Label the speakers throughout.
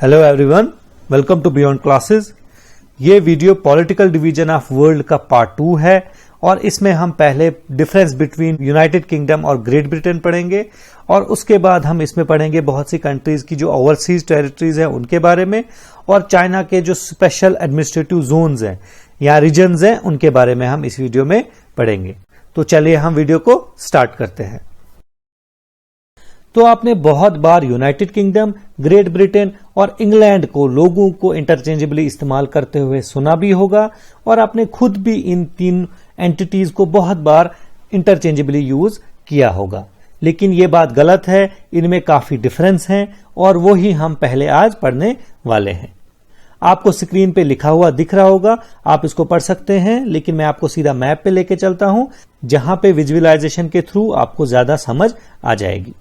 Speaker 1: Hello everyone, welcome to beyond classes. ये video political division of world का part 2 है और इसमें हम पहले डिफरेंस बिटवीन यूनाइटेड किंगडम और ग्रेट ब्रिटेन पढ़ेंगे और उसके बाद हम इसमें पढ़ेंगे बहुत सी कंट्रीज की जो ओवरसीज टेरिटरीज हैं उनके बारे में और चाइना के जो स्पेशल एडमिनिस्ट्रेटिव जोन्स हैं या रीजन्स हैं उनके बारे में हम इस वीडियो में पढ़ेंगे। तो चलिए हम वीडियो को स्टार्ट करते हैं। तो आपने बहुत बार यूनाइटेड किंगडम, ग्रेट ब्रिटेन और इंग्लैंड को लोगों को इंटरचेंजेबली इस्तेमाल करते हुए सुना भी होगा और आपने खुद भी इन तीन एंटिटीज को बहुत बार इंटरचेंजेबली यूज किया होगा। लेकिन यह बात गलत है, इनमें काफी डिफरेंस हैं और वो ही हम पहले आज पढ़ने वाले हैं। आपको स्क्रीन पे लिखा हुआ दिख रहा होगा, आप इसको पढ़ सकते हैं, लेकिन मैं आपको सीधा मैप पे लेके चलता हूं जहां पे विजुअलाइजेशन के थ्रू आपको ज्यादा समझ आ जाएगी।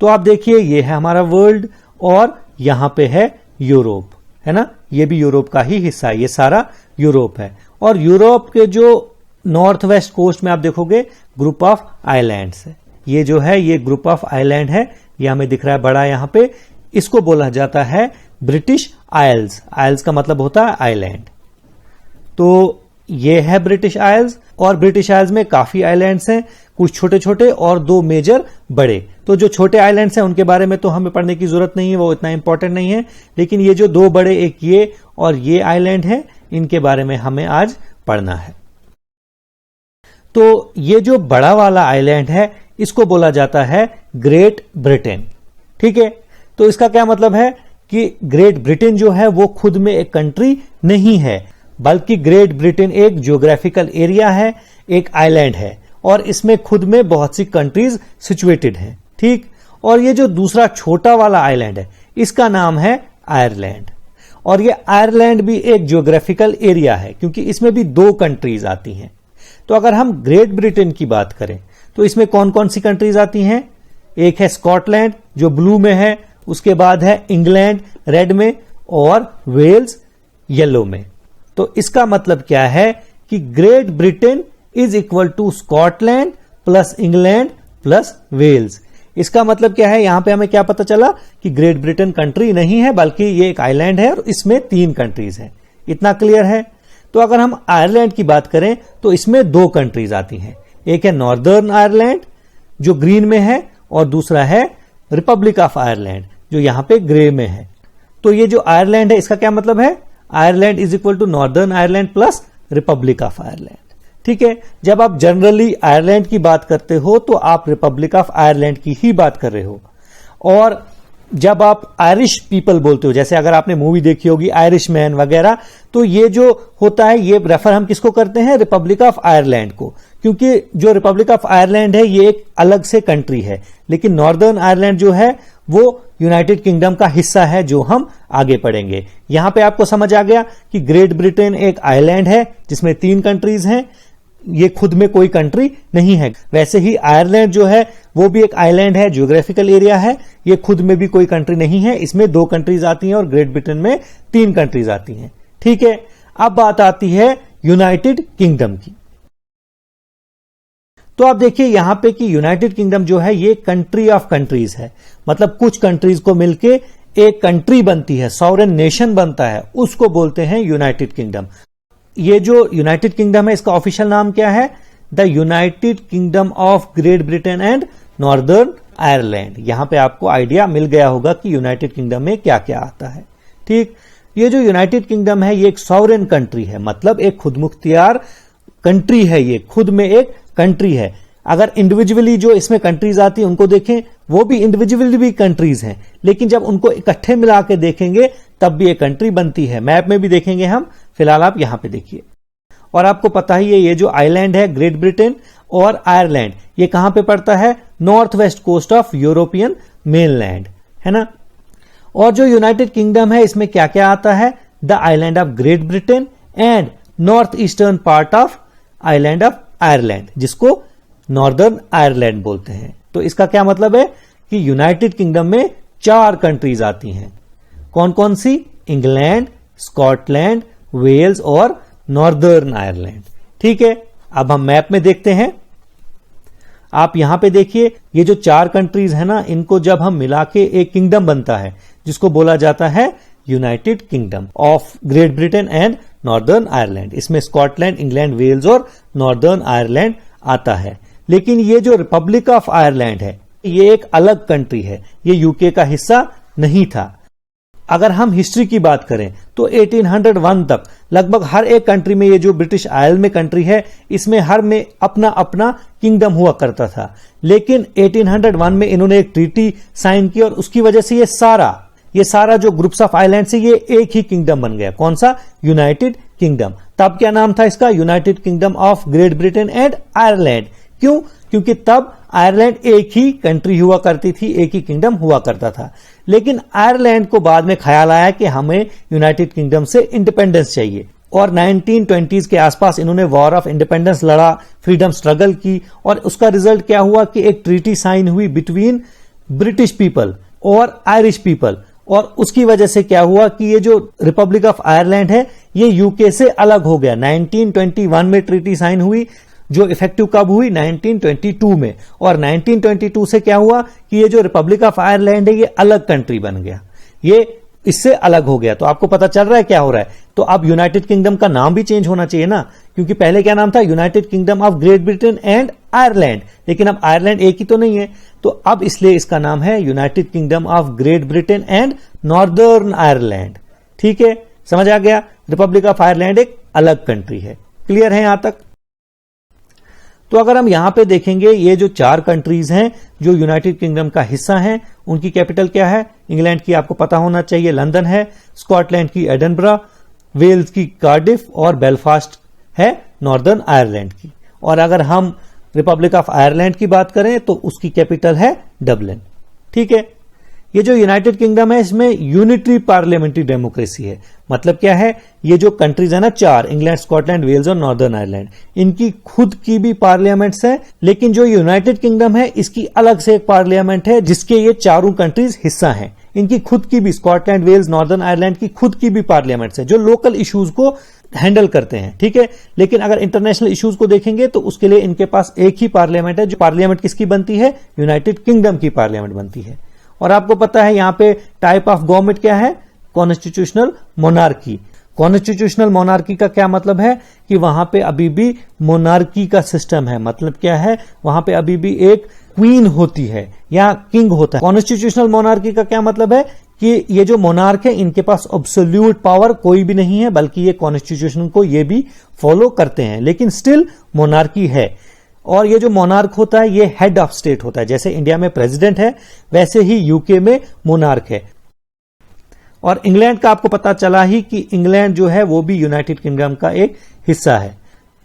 Speaker 1: तो आप देखिए, ये है हमारा वर्ल्ड और यहां पे है यूरोप, है ना। ये भी यूरोप का ही हिस्सा है, ये सारा यूरोप है। और यूरोप के जो नॉर्थ वेस्ट कोस्ट में आप देखोगे ग्रुप ऑफ आइलैंड्स है। ये जो है ये ग्रुप ऑफ आइलैंड है, ये हमें दिख रहा है बड़ा यहां पे। इसको बोला जाता है ब्रिटिश आइल्स। आइल्स का मतलब होता है आइलैंड। तो ये है ब्रिटिश आइल्स और ब्रिटिश आइल्स में काफी आइलैंड्स हैं, कुछ छोटे छोटे और दो मेजर बड़े। तो जो छोटे आइलैंड्स हैं उनके बारे में तो हमें पढ़ने की जरूरत नहीं है, वो इतना इंपॉर्टेंट नहीं है। लेकिन ये जो दो बड़े, एक ये और ये आइलैंड है, इनके बारे में हमें आज पढ़ना है। तो ये जो बड़ा वाला आइलैंड है इसको बोला जाता है ग्रेट ब्रिटेन, ठीक है। तो इसका क्या मतलब है कि ग्रेट ब्रिटेन जो है वो खुद में एक कंट्री नहीं है, बल्कि ग्रेट ब्रिटेन एक ज्योग्राफिकल एरिया है, एक आइलैंड है और इसमें खुद में बहुत सी कंट्रीज सिचुएटेड हैं, ठीक। और ये जो दूसरा छोटा वाला आइलैंड है इसका नाम है आयरलैंड और ये आयरलैंड भी एक ज्योग्राफिकल एरिया है क्योंकि इसमें भी दो कंट्रीज आती हैं। तो अगर हम ग्रेट ब्रिटेन की बात करें तो इसमें कौन कौन सी कंट्रीज आती हैं? एक है स्कॉटलैंड जो ब्लू में है, उसके बाद है इंग्लैंड रेड में और वेल्स येलो में। तो इसका मतलब क्या है कि Great Britain is equal to Scotland plus England plus Wales. इसका मतलब क्या है, यहां पे हमें क्या पता चला कि ग्रेट ब्रिटेन कंट्री नहीं है बल्कि ये एक आइलैंड है और इसमें तीन कंट्रीज हैं। इतना क्लियर है। तो अगर हम आयरलैंड की बात करें तो इसमें दो कंट्रीज आती हैं, एक है नॉर्दर्न आयरलैंड जो ग्रीन में है और दूसरा है रिपब्लिक ऑफ आयरलैंड जो यहां पे ग्रे में है। तो ये जो आयरलैंड है इसका क्या मतलब है, Ireland is equal to Northern Ireland plus Republic of Ireland, ठीक है। जब आप जनरली आयरलैंड की बात करते हो तो आप रिपब्लिक ऑफ आयरलैंड की ही बात कर रहे हो। और जब आप आयरिश पीपल बोलते हो, जैसे अगर आपने मूवी देखी होगी आयरिश मैन वगैरह, तो ये जो होता है ये रेफर हम किसको करते हैं, रिपब्लिक ऑफ आयरलैंड को, क्योंकि जो रिपब्लिक ऑफ आयरलैंड है ये एक अलग से कंट्री है। लेकिन नॉर्दर्न आयरलैंड जो है वो यूनाइटेड किंगडम का हिस्सा है जो हम आगे पढ़ेंगे। यहां पे आपको समझ आ गया कि ग्रेट ब्रिटेन एक आइलैंड है जिसमें तीन कंट्रीज हैं, ये खुद में कोई कंट्री नहीं है। वैसे ही आयरलैंड जो है वो भी एक आइलैंड है, ज्योग्राफिकल एरिया है, ये खुद में भी कोई कंट्री नहीं है, इसमें दो कंट्रीज आती हैं और ग्रेट ब्रिटेन में तीन कंट्रीज आती हैं, ठीक है। अब बात आती है यूनाइटेड किंगडम की। तो आप देखिए यहां पे कि यूनाइटेड किंगडम जो है ये कंट्री ऑफ कंट्रीज है, मतलब कुछ कंट्रीज को मिलके एक कंट्री बनती है, सॉवरेन नेशन बनता है, उसको बोलते हैं यूनाइटेड किंगडम। ये जो यूनाइटेड किंगडम है इसका ऑफिशियल नाम क्या है, the United kingdom of great Britain and northern Ireland. यहां पे आपको आइडिया मिल गया होगा कि यूनाइटेड किंगडम में क्या क्या आता है, ठीक। ये जो यूनाइटेड किंगडम है ये एक सॉवरेन कंट्री है, मतलब एक खुदमुख्तियार कंट्री है, ये खुद में एक कंट्री है। अगर इंडिविजुअली जो इसमें कंट्रीज आती है उनको देखें, वो भी इंडिविजुअली भी कंट्रीज हैं, लेकिन जब उनको इकट्ठे मिला के देखेंगे तब भी एक कंट्री बनती है। मैप में भी देखेंगे हम, फिलहाल आप यहां पे देखिए। और आपको पता ही है ये जो आइलैंड है ग्रेट ब्रिटेन और आयरलैंड, ये कहां पे पड़ता है, north west coast of European mainland, है ना। और जो यूनाइटेड किंगडम है इसमें क्या क्या आता है, the island of great Britain and north eastern part of island of Ireland, जिसको नॉर्दर्न आयरलैंड बोलते हैं। तो इसका क्या मतलब है कि यूनाइटेड किंगडम में चार कंट्रीज आती हैं। कौन कौन सी, इंग्लैंड, स्कॉटलैंड, वेल्स और नॉर्दर्न आयरलैंड, ठीक है। अब हम मैप में देखते हैं। आप यहां पे देखिए, ये जो चार कंट्रीज है ना, इनको जब हम मिला के एक किंगडम बनता है, जिसको बोला जाता है United kingdom of great Britain and northern Ireland. इसमें स्कॉटलैंड, इंग्लैंड, वेल्स और नॉर्दर्न आयरलैंड आता है। लेकिन ये जो रिपब्लिक ऑफ आयरलैंड है ये एक अलग कंट्री है, ये यूके का हिस्सा नहीं था। अगर हम हिस्ट्री की बात करें तो 1801 तक लगभग हर एक कंट्री में, ये जो ब्रिटिश आयल में कंट्री है इसमें हर में अपना अपना किंगडम हुआ करता था। लेकिन 1801 में इन्होंने एक ट्रीटी साइन की और उसकी वजह से ये सारा जो ग्रुप्स ऑफ आइलैंड से ये एक ही किंगडम बन गया। कौन सा? United kingdom. तब क्या नाम था इसका? United kingdom of great Britain and Ireland. क्यों? क्योंकि तब आयरलैंड एक ही कंट्री हुआ करती थी, एक ही किंगडम हुआ करता था। लेकिन आयरलैंड को बाद में ख्याल आया कि हमें यूनाइटेड किंगडम से इंडिपेंडेंस चाहिए और 1920s के आसपास इन्होंने वॉर ऑफ इंडिपेंडेंस लड़ा, फ्रीडम स्ट्रगल की और उसका रिजल्ट क्या हुआ कि एक ट्रीटी साइन हुई बिटवीन ब्रिटिश पीपल और आयरिश पीपल। और उसकी वजह से क्या हुआ कि ये जो रिपब्लिक ऑफ आयरलैंड है ये यूके से अलग हो गया। 1921 में ट्रीटी साइन हुई जो इफेक्टिव कब हुई? 1922 में। और 1922 से क्या हुआ कि ये जो रिपब्लिक ऑफ आयरलैंड है ये अलग कंट्री बन गया, ये इससे अलग हो गया। तो आपको पता चल रहा है क्या हो रहा है। तो अब यूनाइटेड किंगडम का नाम भी चेंज होना चाहिए ना, क्योंकि पहले क्या नाम था? United kingdom of great Britain and Ireland. लेकिन अब आयरलैंड एक ही तो नहीं है, तो अब इसलिए इसका नाम है United kingdom of great Britain and northern Ireland. ठीक है, समझ आ गया? रिपब्लिक ऑफ आयरलैंड एक अलग कंट्री है। क्लियर है यहां तक? तो अगर हम यहां पे देखेंगे ये जो 4 कंट्रीज हैं जो यूनाइटेड किंगडम का हिस्सा हैं, उनकी कैपिटल क्या है? इंग्लैंड की आपको पता होना चाहिए लंदन है, स्कॉटलैंड की एडनबरा, वेल्स की कार्डिफ और बेलफास्ट है नॉर्दर्न आयरलैंड की। और अगर हम रिपब्लिक ऑफ आयरलैंड की बात करें तो उसकी कैपिटल है डबलिन। ठीक है, ये जो यूनाइटेड किंगडम है इसमें यूनिटरी पार्लियामेंट्री डेमोक्रेसी है। मतलब क्या है? ये जो कंट्रीज है ना 4, इंग्लैंड, स्कॉटलैंड, वेल्स और नॉर्दर्न आयरलैंड, इनकी खुद की भी पार्लियामेंट्स है। लेकिन जो यूनाइटेड किंगडम है इसकी अलग से एक पार्लियामेंट है जिसके ये चारों कंट्रीज हिस्सा हैं। इनकी खुद की भी, स्कॉटलैंड, वेल्स, नॉर्दर्न आयरलैंड की खुद की भी पार्लियामेंट्स है जो लोकल इश्यूज को हैंडल करते हैं। ठीक है, लेकिन अगर इंटरनेशनल इश्यूज को देखेंगे तो उसके लिए इनके पास एक ही पार्लियामेंट है। जो पार्लियामेंट किसकी बनती है? यूनाइटेड किंगडम की पार्लियामेंट बनती है। और आपको पता है यहां पे टाइप ऑफ गवर्नमेंट क्या है? Constitutional monarchy. कॉन्स्टिट्यूशनल मोनार्की का क्या मतलब है कि वहां पे अभी भी मोनार्की का सिस्टम है। मतलब क्या है? वहां पे अभी भी एक क्वीन होती है या किंग होता है। कॉन्स्टिट्यूशनल मोनार्की का क्या मतलब है कि ये जो मोनार्क है इनके पास एब्सोल्यूट पावर कोई भी नहीं है, बल्कि ये कॉन्स्टिट्यूशन को ये भी फॉलो करते हैं, लेकिन स्टिल मोनार्की है। और ये जो मोनार्क होता है ये हेड ऑफ स्टेट होता है। जैसे इंडिया में प्रेसिडेंट है वैसे ही यूके में मोनार्क है। और इंग्लैंड का आपको पता चला ही कि इंग्लैंड जो है वो भी यूनाइटेड किंगडम का एक हिस्सा है।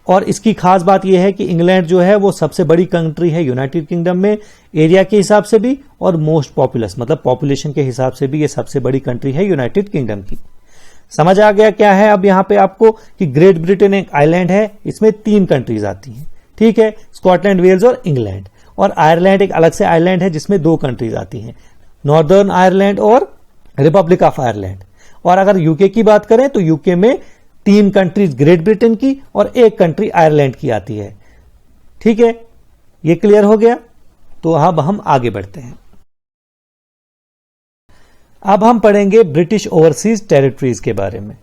Speaker 1: और इसकी खास बात यह है कि इंग्लैंड जो है वो सबसे बड़ी कंट्री है यूनाइटेड किंगडम में, एरिया के हिसाब से भी और मोस्ट पॉपुलस मतलब पॉपुलेशन के हिसाब से भी ये सबसे बड़ी कंट्री है यूनाइटेड किंगडम की। समझ आ गया क्या है अब यहां पे आपको कि ग्रेट ब्रिटेन एक आइलैंड है, इसमें 3 कंट्रीज आती हैं। ठीक है, स्कॉटलैंड, वेल्स और इंग्लैंड। और आयरलैंड एक अलग से आइलैंड है जिसमें 2 कंट्रीज आती हैं, नॉर्दर्न आयरलैंड और रिपब्लिक ऑफ आयरलैंड। और अगर यूके की बात करें तो यूके में 3 कंट्रीज ग्रेट ब्रिटेन की और 1 कंट्री आयरलैंड की आती है। ठीक है, ये क्लियर हो गया। तो अब हम आगे बढ़ते हैं। अब हम पढ़ेंगे ब्रिटिश ओवरसीज टेरिटरीज के बारे में।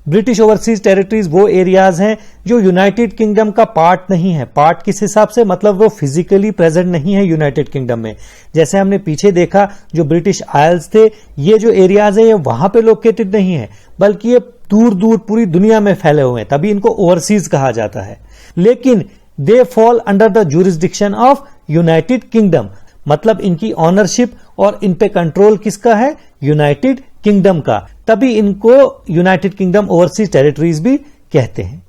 Speaker 1: ब्रिटिश ओवरसीज टेरिटरीज वो एरियाज हैं जो यूनाइटेड किंगडम का पार्ट नहीं है। पार्ट किस हिसाब से? मतलब वो फिजिकली प्रेजेंट नहीं है यूनाइटेड किंगडम में। जैसे हमने पीछे देखा जो ब्रिटिश आयल्स थे, ये जो एरियाज है ये वहां पे लोकेटेड नहीं है, बल्कि ये दूर दूर पूरी दुनिया में फैले हुए हैं, तभी इनको ओवरसीज कहा जाता है। लेकिन they fall under the jurisdiction of United kingdom, मतलब इनकी ऑनरशिप और इन पे कंट्रोल किसका है? यूनाइटेड किंगडम का। तभी इनको यूनाइटेड किंगडम ओवरसीज टेरिटरीज भी कहते हैं।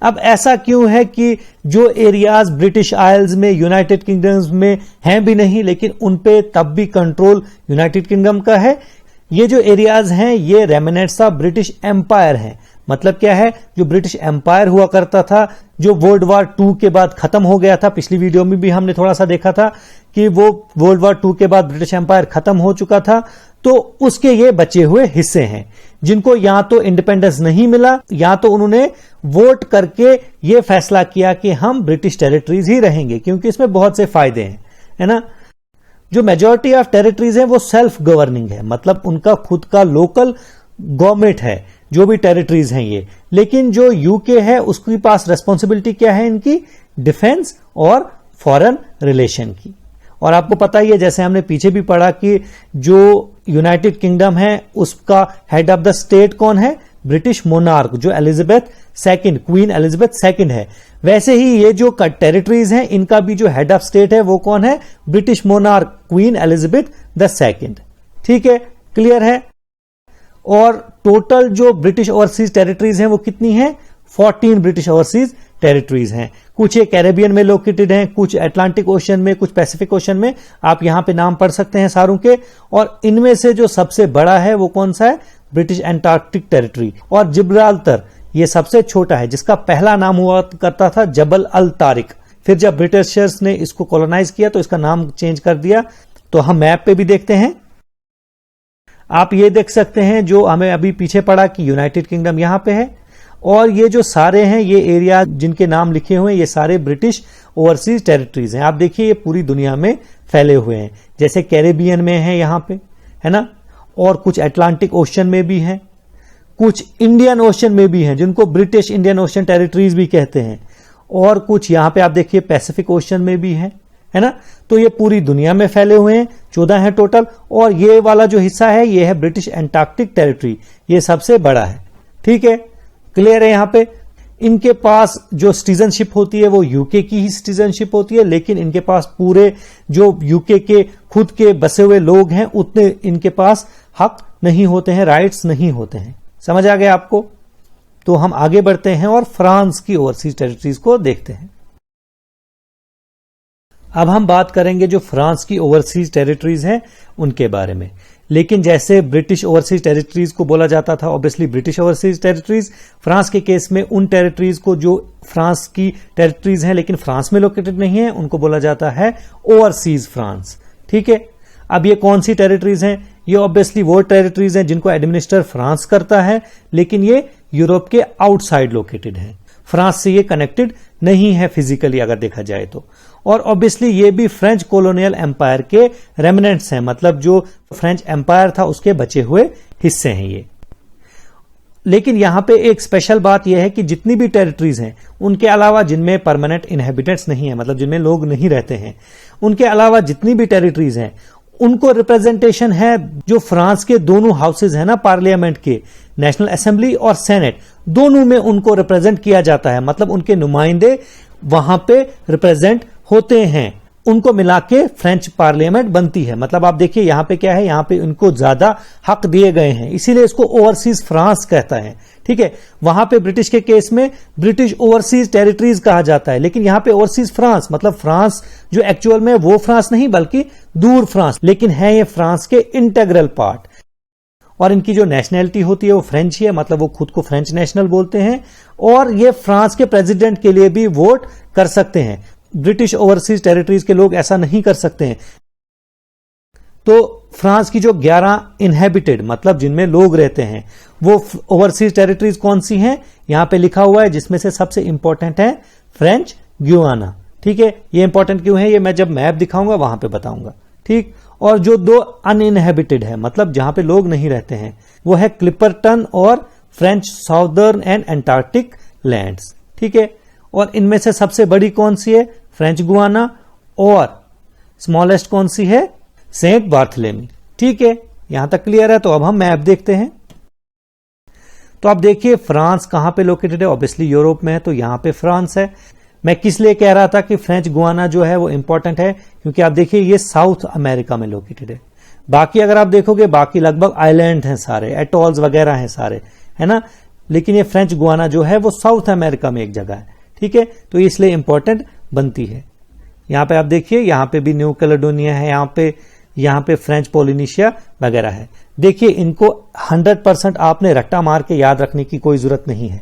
Speaker 1: अब ऐसा क्यों है कि जो एरियाज ब्रिटिश आइल्स में, यूनाइटेड किंगडम्स में हैं भी नहीं, लेकिन उन पे तब भी कंट्रोल यूनाइटेड किंगडम का है? ये जो एरियाज हैं ये रेमिनेंट्स ऑफ ब्रिटिश एम्पायर हैं। मतलब क्या है? जो ब्रिटिश एम्पायर हुआ करता था, जो वर्ल्ड वॉर 2 के बाद खत्म हो गया था। पिछली वीडियो में भी हमने थोड़ा सा देखा था कि वो वर्ल्ड वॉर 2 के बाद ब्रिटिश एम्पायर खत्म हो चुका था, तो उसके ये बचे हुए हिस्से हैं जिनको या तो इंडिपेंडेंस नहीं मिला या तो उन्होंने वोट करके ये फैसला किया कि हम ब्रिटिश टेरिटरीज ही रहेंगे, क्योंकि इसमें बहुत से फायदे हैं, है ना। जो मेजॉरिटी ऑफ टेरिटरीज है वो सेल्फ गवर्निंग है, मतलब उनका खुद का लोकल गवर्नमेंट है जो भी टेरिटरीज हैं ये। लेकिन जो यूके है उसके पास रेस्पॉन्सिबिलिटी क्या है इनकी, डिफेंस और फॉरेन रिलेशन की। और आपको पता ही है जैसे हमने पीछे भी पढ़ा कि जो यूनाइटेड किंगडम है उसका हेड ऑफ द स्टेट कौन है, ब्रिटिश मोनार्क, जो Elizabeth second, queen Elizabeth second है। वैसे ही ये जो टेरिटरीज हैं इनका भी जो हेड ऑफ स्टेट है वो कौन है, British monarch, queen Elizabeth the second. ठीक है, क्लियर है। और टोटल जो ब्रिटिश ओवरसीज टेरिटरीज हैं वो कितनी हैं, 14 ब्रिटिश ओवरसीज टेरिटरीज हैं। कुछ ये कैरेबियन में लोकेटेड हैं, कुछ अटलांटिक ओशन में, कुछ पैसिफिक ओशन में। आप यहां पे नाम पढ़ सकते हैं सारों के। और इनमें से जो सबसे बड़ा है वो कौन सा है, ब्रिटिश एंटार्क्टिक टेरिटरी। और जिब्राल्टर ये सबसे छोटा है, जिसका पहला नाम हुआ करता था जबल अल तारिक। फिर जब ब्रिटिशर्स ने इसको कॉलोनाइज किया तो इसका नाम चेंज कर दिया। तो हम मैप पे भी देखते हैं, आप ये देख सकते हैं जो हमें अभी पीछे पड़ा कि यूनाइटेड किंगडम यहां पे है। और ये जो सारे हैं ये एरिया जिनके नाम लिखे हुए हैं ये सारे ब्रिटिश ओवरसीज टेरिटरीज हैं। आप देखिए ये पूरी दुनिया में फैले हुए हैं, जैसे कैरेबियन में है यहां पे, है ना, और कुछ अटलांटिक ओशन में भी हैं, कुछ इंडियन ओशन में भी हैं जिनको ब्रिटिश इंडियन ओशन टेरिटरीज भी कहते हैं, और कुछ यहां पे आप देखिए पैसिफिक ओशन में भी है ना। तो ये पूरी दुनिया में फैले हुए हैं, 14 है टोटल। और ये वाला जो हिस्सा है ये है ब्रिटिश एंटार्क्टिक टेरिटरी, ये सबसे बड़ा है। ठीक है, क्लियर है। यहां पे इनके पास जो सिटीजनशिप होती है वो यूके की ही सिटीजनशिप होती है, लेकिन इनके पास पूरे जो यूके के खुद के बसे हुए लोग हैं उतने इनके पास हक नहीं होते हैं, राइट्स नहीं होते हैं। समझ आ गया आपको। तो हम आगे बढ़ते हैं और फ्रांस की ओवरसीज टेरिटरीज को देखते हैं। अब हम बात करेंगे जो फ्रांस की ओवरसीज टेरिटरीज हैं उनके बारे में। लेकिन जैसे ब्रिटिश ओवरसीज टेरिटरीज को बोला जाता था obviously British overseas territories, France के केस में उन टेरिटरीज को जो फ्रांस की टेरिटरीज हैं लेकिन फ्रांस में लोकेटेड नहीं है उनको बोला जाता है ओवरसीज फ्रांस। ठीक है, अब ये कौन सी टेरिटरीज हैं, ये ऑब्वियसली वो टेरिटरीज हैं जिनको एडमिनिस्टर फ्रांस करता है, लेकिन ये यूरोप के आउटसाइड लोकेटेड है, फ्रांस से ये कनेक्टेड नहीं है फिजिकली अगर देखा जाए तो। और ऑब्वियसली ये भी फ्रेंच कॉलोनियल एम्पायर के रेमिनेंट्स हैं, मतलब जो फ्रेंच एम्पायर था उसके बचे हुए हिस्से हैं ये। लेकिन यहां पे एक स्पेशल बात यह है कि जितनी भी टेरिटरीज हैं उनके अलावा जिनमें परमानेंट इनहेबिटेंट्स नहीं है, मतलब जिनमें लोग नहीं रहते हैं, उनके अलावा जितनी भी टेरिटरीज हैं उनको रिप्रेजेंटेशन है जो फ्रांस के दोनों हाउसेज है ना पार्लियामेंट के, नेशनल असेंबली और सेनेट, दोनों में उनको रिप्रेजेंट किया जाता है, मतलब उनके नुमाइंदे वहां पे रिप्रेजेंट होते हैं। उनको मिला के फ्रेंच पार्लियामेंट बनती है। मतलब आप देखिए यहां पे क्या है, यहां पे इनको ज्यादा हक दिए गए हैं, इसीलिए इसको ओवरसीज फ्रांस कहता है। ठीक है, वहां पे ब्रिटिश के केस में ब्रिटिश ओवरसीज टेरिटरीज कहा जाता है, लेकिन यहां पे ओवरसीज फ्रांस मतलब फ्रांस जो एक्चुअल में वो फ्रांस नहीं बल्कि दूर फ्रांस, लेकिन है ये फ्रांस के इंटेग्रल पार्ट। और इनकी जो नेशनैलिटी होती है वो फ्रेंच ही है, मतलब वो खुद को फ्रेंच नेशनल बोलते हैं। और ये फ्रांस के प्रेसिडेंट के लिए भी वोट कर सकते हैं। ब्रिटिश ओवरसीज टेरिटरीज के लोग ऐसा नहीं कर सकते हैं। तो फ्रांस की जो 11 इनहेबिटेड मतलब जिनमें लोग रहते हैं वो ओवरसीज टेरिटरीज कौन सी हैं, यहां पे लिखा हुआ है, जिसमें से सबसे इंपॉर्टेंट है फ्रेंच गुयाना। ठीक है, ये इंपॉर्टेंट क्यों है ये मैं जब मैप दिखाऊंगा वहां पे बताऊंगा। ठीक, और जो 2 अनइनहेबिटेड है मतलब जहां पे लोग नहीं रहते हैं वो है क्लिपरटन और French southern and Antarctic lands. ठीक है, और इनमें से सबसे बड़ी कौन सी है, फ्रेंच गुयाना, और स्मॉलेस्ट कौन सी है, सेंट बार्थलेमी। ठीक है, यहां तक क्लियर है। तो अब हम मैप देखते हैं। तो आप देखिए फ्रांस कहां पे लोकेटेड है, ऑब्वियसली यूरोप में है, तो यहां पे फ्रांस है। मैं किस लिए कह रहा था कि फ्रेंच गुयाना जो है वो इंपॉर्टेंट है, क्योंकि आप देखिए ये साउथ अमेरिका में लोकेटेड है। बाकी अगर आप देखोगे बाकी लगभग आइलैंड हैं सारे, एटॉल्स वगैरह हैं सारे, है ना, लेकिन ये फ्रेंच गुयाना जो है वो साउथ अमेरिका में एक जगह है। ठीक है, तो इसलिए इंपॉर्टेंट बनती है। यहां पे आप देखिए यहां पे भी न्यू कैलेडोनिया है, यहां पे फ्रेंच पोलिनेशिया वगैरह है। देखिए इनको 100% आपने रट्टा मार के याद रखने की कोई जरूरत नहीं है,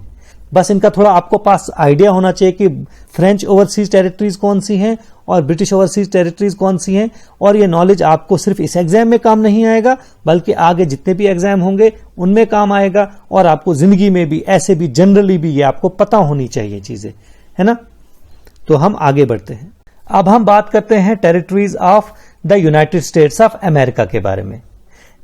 Speaker 1: बस इनका थोड़ा आपको पास आइडिया होना चाहिए कि फ्रेंच ओवरसीज टेरिटरीज कौन सी हैं और ब्रिटिश ओवरसीज टेरिटरीज कौन सी हैं। और ये नॉलेज आपको सिर्फ इस एग्जाम में काम नहीं आएगा बल्कि आगे जितने भी एग्जाम होंगे उनमें काम आएगा, और आपको जिंदगी में भी ऐसे भी जनरली भी ये आपको पता होनी चाहिए चीजें, है ना। तो हम आगे बढ़ते हैं। अब हम बात करते हैं territories of the United States of America के बारे में।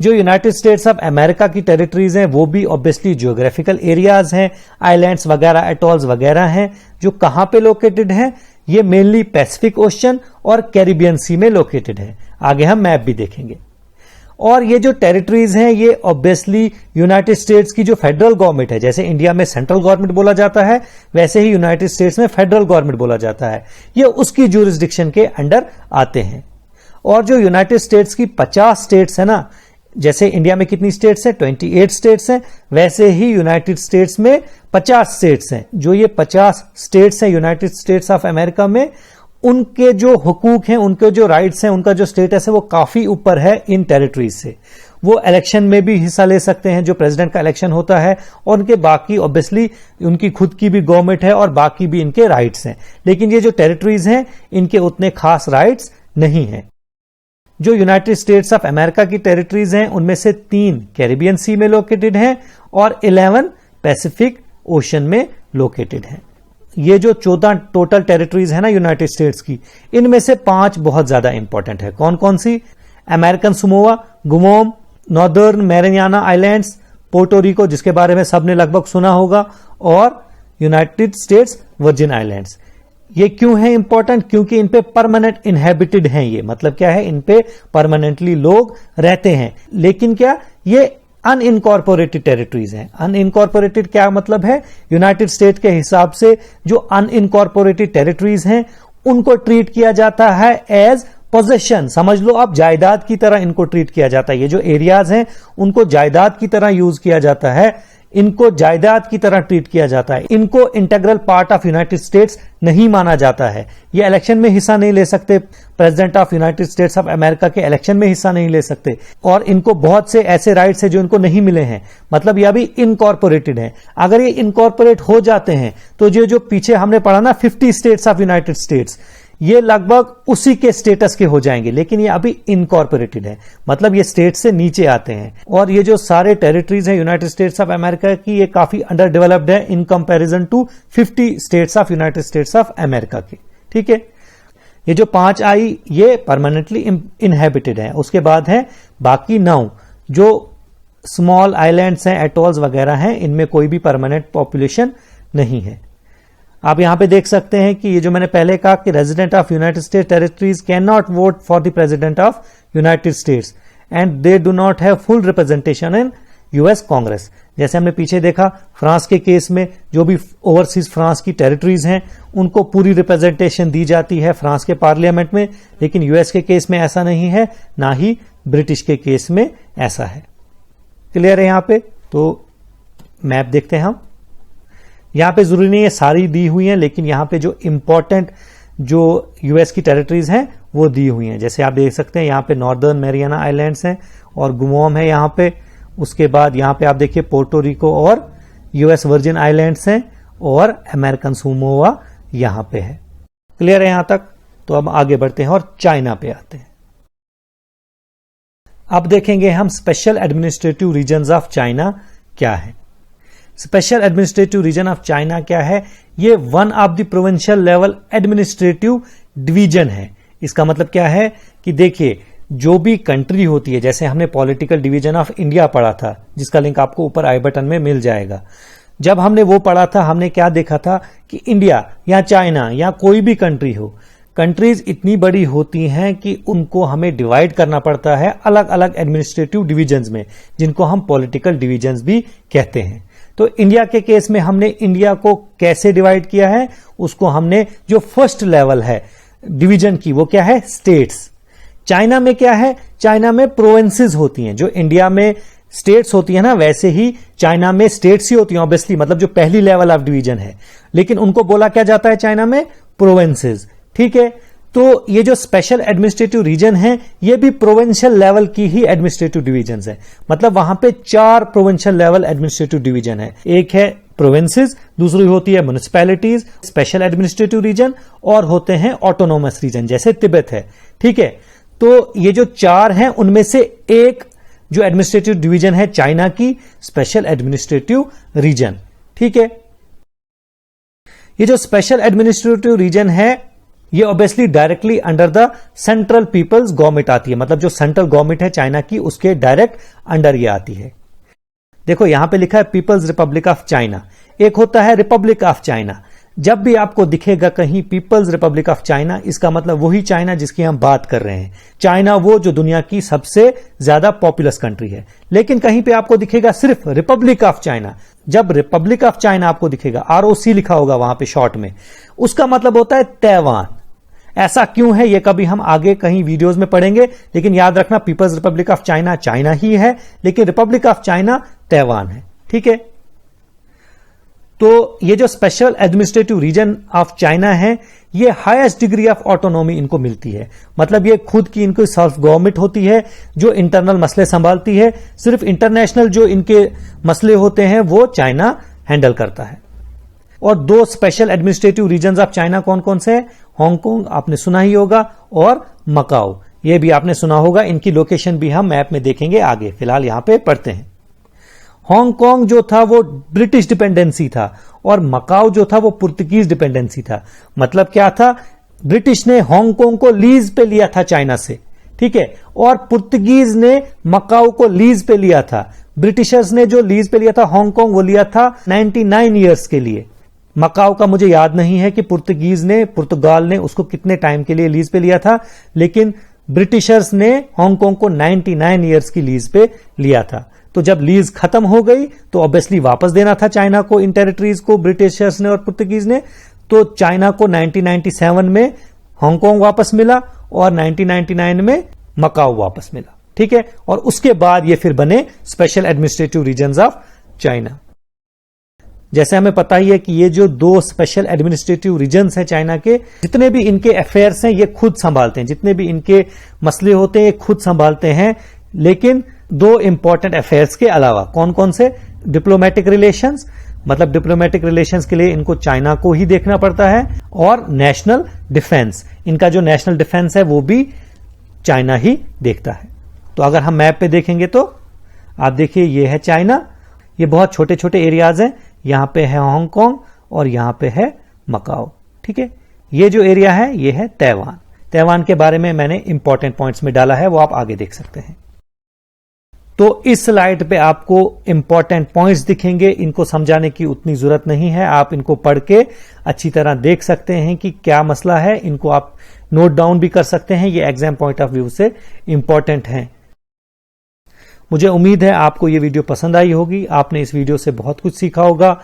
Speaker 1: जो यूनाइटेड स्टेट्स ऑफ अमेरिका की टेरिटरीज हैं वो भी ऑब्वियसली जियोग्राफिकल एरियाज हैं, आइलैंड्स वगैरह, एटॉल्स वगैरह हैं, जो कहां पे लोकेटेड हैं, ये मेनली पैसिफिक ओशन और कैरिबियन सी में लोकेटेड है। आगे हम मैप भी देखेंगे। और ये जो टेरिटरीज हैं ये ऑब्वियसली यूनाइटेड स्टेट्स की जो फेडरल गवर्नमेंट है, जैसे इंडिया में सेंट्रल गवर्नमेंट बोला जाता है वैसे ही यूनाइटेड स्टेट्स में फेडरल गवर्नमेंट बोला जाता है, ये उसकी ज्यूरिसडिक्शन के अंडर आते हैं। और जो यूनाइटेड स्टेट्स की 50 स्टेट्स है ना, जैसे इंडिया में कितनी स्टेट्स हैं, 28 स्टेट्स हैं, वैसे ही यूनाइटेड स्टेट्स में 50 स्टेट्स हैं। जो ये 50 स्टेट्स हैं यूनाइटेड स्टेट्स ऑफ अमेरिका में, उनके जो हुकूक हैं, उनके जो राइट्स हैं, उनका जो स्टेटस है वो काफी ऊपर है इन टेरिटरीज से। वो इलेक्शन में भी हिस्सा ले सकते हैं, जो प्रेसिडेंट का इलेक्शन होता है, और उनके बाकी ऑब्वियसली उनकी खुद की भी गवर्नमेंट है और बाकी भी इनके राइट्स हैं। लेकिन ये जो टेरिटरीज हैं इनके उतने खास राइट्स नहीं हैं। जो यूनाइटेड स्टेट्स ऑफ अमेरिका की टेरिटरीज हैं उनमें से 3 कैरिबियन सी में लोकेटेड हैं और 11 पैसिफिक ओशन में लोकेटेड हैं। ये जो 14 टोटल टेरिटरीज है ना यूनाइटेड स्टेट्स की, इनमें से 5 बहुत ज्यादा इंपॉर्टेंट है। कौन कौन सी? American Samoa, Guam, Northern Mariana Islands, Puerto Rico जिसके बारे में सबने लगभग सुना होगा, और यूनाइटेड स्टेट्स वर्जिन आइलैंड्स। ये क्यों है इंपॉर्टेंट? क्योंकि इन पे परमानेंट इनहेबिटेड हैं। ये मतलब क्या है, इन पे परमानेंटली लोग रहते हैं। लेकिन क्या ये अनइनकॉर्पोरेटेड टेरिटरीज हैं। अनइनकॉर्पोरेटेड क्या मतलब है? यूनाइटेड स्टेट के हिसाब से जो अनइनकॉर्पोरेटेड टेरिटरीज हैं उनको ट्रीट किया जाता है एज पोजेशन। समझ लो आप, जायदाद की तरह इनको ट्रीट किया जाता है। ये जो एरियाज हैं उनको जायदाद की तरह यूज किया जाता है, इनको जायदाद की तरह ट्रीट किया जाता है। इनको integral part of United states नहीं माना जाता है। ये इलेक्शन में हिस्सा नहीं ले सकते, president of United States of America के इलेक्शन में हिस्सा नहीं ले सकते, और इनको बहुत से ऐसे राइट्स हैं जो इनको नहीं मिले हैं। मतलब ये अभी इनकॉर्पोरेटेड है। अगर ये इनकॉर्पोरेट हो जाते हैं तो जो पीछे हमने पढ़ा ना 50 स्टेट्स ऑफ यूनाइटेड स्टेट्स, ये लगभग उसी के स्टेटस के हो जाएंगे। लेकिन ये अभी इनकॉर्पोरेटेड है, मतलब ये स्टेट से नीचे आते हैं। और ये जो सारे टेरिटरीज हैं यूनाइटेड स्टेट्स ऑफ अमेरिका की, ये काफी अंडर डेवलप्ड है in comparison to 50 states of United States of America के। ठीक है, ये जो 5 आई ये परमानेंटली इनहेबिटेड है। उसके बाद है बाकी 9 जो स्मॉल आइलैंड्स हैं, एटॉल्स वगैरह हैं, इनमें कोई भी परमानेंट पॉपुलेशन नहीं है। आप यहां पे देख सकते हैं कि ये जो मैंने पहले कहा कि resident of United states territories can not vote for the president of United states and they do not have full representation in US Congress. जैसे हमने पीछे देखा फ्रांस के केस में, जो भी ओवरसीज फ्रांस की टेरिटरीज हैं उनको पूरी रिप्रेजेंटेशन दी जाती है फ्रांस के पार्लियामेंट में, लेकिन यूएस के केस में ऐसा नहीं है, ना ही ब्रिटिश के केस में ऐसा है। क्लियर है यहां पे? तो मैप देखते हैं हम। यहां पे जरूरी नहीं है सारी दी हुई हैं, लेकिन यहां पे जो इंपॉर्टेंट जो यूएस की टेरिटरीज हैं वो दी हुई हैं। जैसे आप देख सकते हैं यहां पे नॉर्दर्न मैरियाना आइलैंड्स हैं और गुमोम है यहां पे। उसके बाद यहां पे आप देखिए पोर्टो रिको और यूएस वर्जिन आइलैंड्स हैं और अमेरिकन समोआ यहां पे है। क्लियर है यहां तक? तो अब आगे बढ़ते हैं और चाइना पे आते हैं। अब देखेंगे हम special administrative regions of China क्या है। Special administrative region of China क्या है? ये one of the provincial level administrative division है। इसका मतलब क्या है कि देखिए, जो भी कंट्री होती है, जैसे हमने पॉलिटिकल डिवीजन ऑफ इंडिया पढ़ा था जिसका लिंक आपको ऊपर आई बटन में मिल जाएगा। जब हमने वो पढ़ा था हमने क्या देखा था कि इंडिया या चाइना या कोई भी कंट्री हो, कंट्रीज इतनी बड़ी होती हैं कि उनको हमें डिवाइड करना पड़ता है अलग अलग एडमिनिस्ट्रेटिव डिवीजन्स में, जिनको हम पॉलिटिकल डिवीजन्स भी कहते हैं। तो इंडिया के केस में हमने इंडिया को कैसे डिवाइड किया है? उसको हमने जो फर्स्ट लेवल है डिवीजन की वो क्या है? स्टेट्स। चाइना में क्या है? चाइना में प्रोविंसेस होती हैं। जो इंडिया में स्टेट्स होती है ना, वैसे ही चाइना में स्टेट्स ही होती हैं ऑब्वियसली, मतलब जो पहली लेवल ऑफ डिवीजन है, लेकिन उनको बोला क्या जाता है चाइना में? प्रोविंसेस। ठीक है, तो ये जो स्पेशल एडमिनिस्ट्रेटिव रीजन है ये भी प्रोविंशियल लेवल की ही एडमिनिस्ट्रेटिव डिवीजन है। मतलब वहां पे 4 प्रोविंशियल लेवल एडमिनिस्ट्रेटिव डिवीजन है। एक है प्रोविंसेस, दूसरी होती है म्युनिसिपैलिटीज, स्पेशल एडमिनिस्ट्रेटिव रीजन, और होते हैं ऑटोनोमस रीजन जैसे तिब्बत है। ठीक है, तो ये जो 4 हैं उनमें से एक जो एडमिनिस्ट्रेटिव डिवीजन है चाइना की, स्पेशल एडमिनिस्ट्रेटिव रीजन। ठीक है, ये जो स्पेशल एडमिनिस्ट्रेटिव रीजन है ये obviously directly under the Central People's Government आती है, मतलब जो सेंट्रल गवर्नमेंट है चाइना की उसके डायरेक्ट अंडर ये आती है। देखो यहां पे लिखा है पीपल्स रिपब्लिक ऑफ चाइना, एक होता है रिपब्लिक ऑफ चाइना। जब भी आपको दिखेगा कहीं पीपल्स रिपब्लिक ऑफ चाइना, इसका मतलब वही चाइना जिसकी हम बात कर रहे हैं। चाइना वो जो दुनिया की सबसे ज्यादा पॉपुलस कंट्री है। लेकिन कहीं पे आपको दिखेगा सिर्फ रिपब्लिक ऑफ चाइना, जब रिपब्लिक ऑफ चाइना आपको दिखेगा, ROC लिखा होगा वहां पे शॉर्ट में, उसका मतलब होता है तैवान। ऐसा क्यों है ये कभी हम आगे कहीं वीडियोस में पढ़ेंगे, लेकिन याद रखना People's Republic of China China ही है, लेकिन रिपब्लिक ऑफ चाइना तैवान है। ठीक है, तो ये जो special administrative region of China है, ये हाईएस्ट डिग्री ऑफ ऑटोनॉमी इनको मिलती है। मतलब ये खुद की इनको सेल्फ गवर्नमेंट होती है जो इंटरनल मसले संभालती है। सिर्फ इंटरनेशनल जो इनके मसले होते हैं वो चाइना हैंडल करता है। और दो special administrative region of China कौन कौन से हैं? हांगकांग आपने सुना ही होगा, और मकाओ ये भी आपने सुना होगा। इनकी लोकेशन भी हम मैप में देखेंगे आगे, फिलहाल यहां पे पढ़ते हैं। हांगकांग जो था वो ब्रिटिश डिपेंडेंसी था, और मकाओ जो था वो पुर्तगीज डिपेंडेंसी था। मतलब क्या था, ब्रिटिश ने हांगकांग को लीज पे लिया था चाइना से, ठीक है, और पुर्तगीज ने मकाओ को लीज पे लिया था। ब्रिटिशर्स ने जो लीज पे लिया था हांगकांग, वो लिया था 99 ईयर्स के लिए। मकाओ का मुझे याद नहीं है कि पुर्तगाल ने उसको कितने टाइम के लिए लीज पे लिया था, लेकिन ब्रिटिशर्स ने हांगकांग को 99 ईयर्स की लीज पे लिया था। तो जब लीज खत्म हो गई तो ऑब्वियसली वापस देना था चाइना को इन टेरिटरीज को, ब्रिटिशर्स ने और पुर्तगीज ने। तो चाइना को 1997 में हांगकांग वापस मिला और 1999 में मकाओ वापस मिला। ठीक है, और उसके बाद ये फिर बने special administrative regions of China. जैसे हमें पता ही है कि ये जो दो स्पेशल एडमिनिस्ट्रेटिव रीजन्स हैं चाइना के, जितने भी इनके अफेयर्स हैं ये खुद संभालते हैं, जितने भी इनके मसले होते हैं ये खुद संभालते हैं। लेकिन दो इंपॉर्टेंट अफेयर्स के अलावा, कौन कौन से? डिप्लोमेटिक रिलेशंस, मतलब डिप्लोमेटिक रिलेशंस के लिए इनको चाइना को ही देखना पड़ता है, और नेशनल डिफेंस, इनका जो नेशनल डिफेंस है वो भी चाइना ही देखता है। तो अगर हम मैप पे देखेंगे तो आप देखिए ये है चाइना, ये बहुत छोटे छोटे एरियाज हैं, यहां पे है हांगकांग और यहां पे है मकाओ। ठीक है, ये जो एरिया है ये है तैवान। तैवान के बारे में मैंने इंपॉर्टेंट पॉइंट्स में डाला है, वो आप आगे देख सकते हैं। तो इस स्लाइड पे आपको इंपॉर्टेंट पॉइंट्स दिखेंगे, इनको समझाने की उतनी जरूरत नहीं है, आप इनको पढ़ के अच्छी तरह देख सकते हैं कि क्या मसला है, इनको आप नोट डाउन भी कर सकते हैं, ये एग्जाम पॉइंट ऑफ व्यू से इंपॉर्टेंट है। मुझे उम्मीद है आपको ये वीडियो पसंद आई होगी, आपने इस वीडियो से बहुत कुछ सीखा होगा,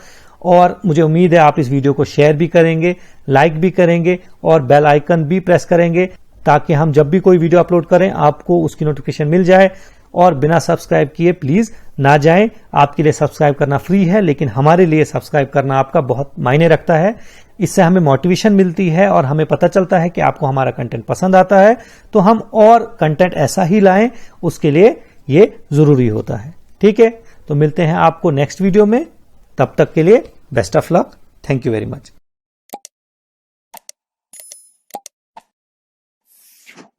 Speaker 1: और मुझे उम्मीद है आप इस वीडियो को शेयर भी करेंगे, लाइक भी करेंगे और बेल आइकन भी प्रेस करेंगे, ताकि हम जब भी कोई वीडियो अपलोड करें आपको उसकी नोटिफिकेशन मिल जाए। और बिना सब्सक्राइब किए प्लीज ना जाएं, आपके लिए सब्सक्राइब करना फ्री है, लेकिन हमारे लिए सब्सक्राइब करना आपका बहुत मायने रखता है। इससे हमें मोटिवेशन मिलती है और हमें पता चलता है कि आपको हमारा कंटेंट पसंद आता है, तो हम और कंटेंट ऐसा ही लाएं, उसके लिए ये जरूरी होता है। ठीक है, तो मिलते हैं आपको नेक्स्ट वीडियो में, तब तक के लिए best of luck, thank you very much.